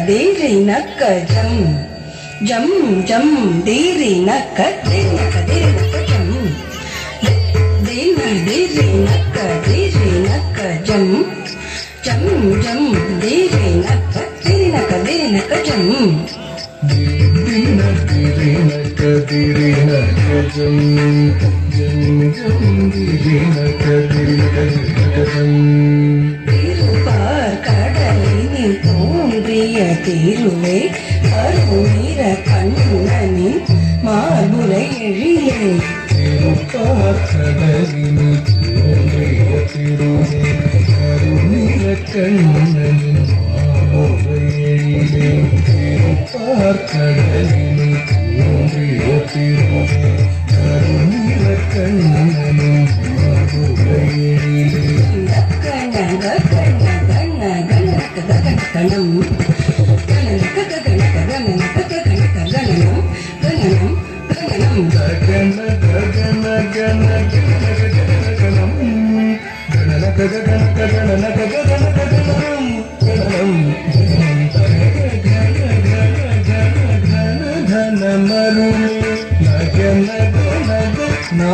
ದೇರಿ ನಕ್ಕ ಜಂ ಜಂ ಜಂ ದೇರಿ ನಕ್ಕ ದೇರಿ ನಕ್ಕ ಜಂ ದೇನ ದೇರಿ ನಕ್ಕ ಜಂ ಜಂ ಜಂ ದೇರಿ ನಕ್ಕ ಜಂ திருப்பார் கடலினில் தோன்றிய திருவே கருநீர கண்ணனின் மார்புரை எழிலே திருப்பார் கடலினில் தோன்றிய திருவே கருநீர கண்ணனின் மார்புரை எழிலே திருப்பார் கடலினில் தோன்றிய திருவே கருநீர கண்ணனின் மார்புரை எழிலே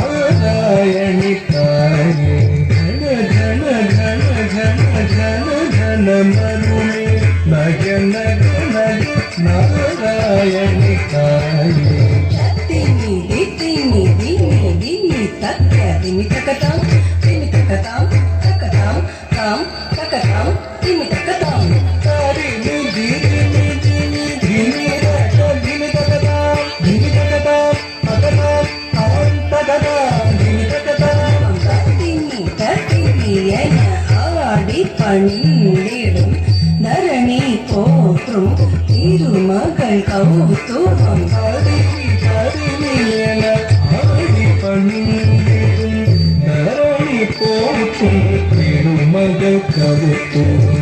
நாராயணி தாயே ஜன ஜன ஜன ஜன ஜன மருளே நகன நாராயணி தாயே தினி தினி தினி தினி தக்க தினி தக்கதாம் தக்கதாம் தாம் தக்கதாம் தினி தக்கதாம் தாரி தினி தினி தினி தினி தக்க தினி தக்கதாம் தக்கதாம் தக்கதாம் தினி தக்கதாம் தினி தக்கினி என ஆடி பணிந்திடும் தரணி போற்றும் திருமகள் கௌதுகம் என ஆடி பணிந்திடும் தரணி போற்றும் திருமகள் கௌதுகம்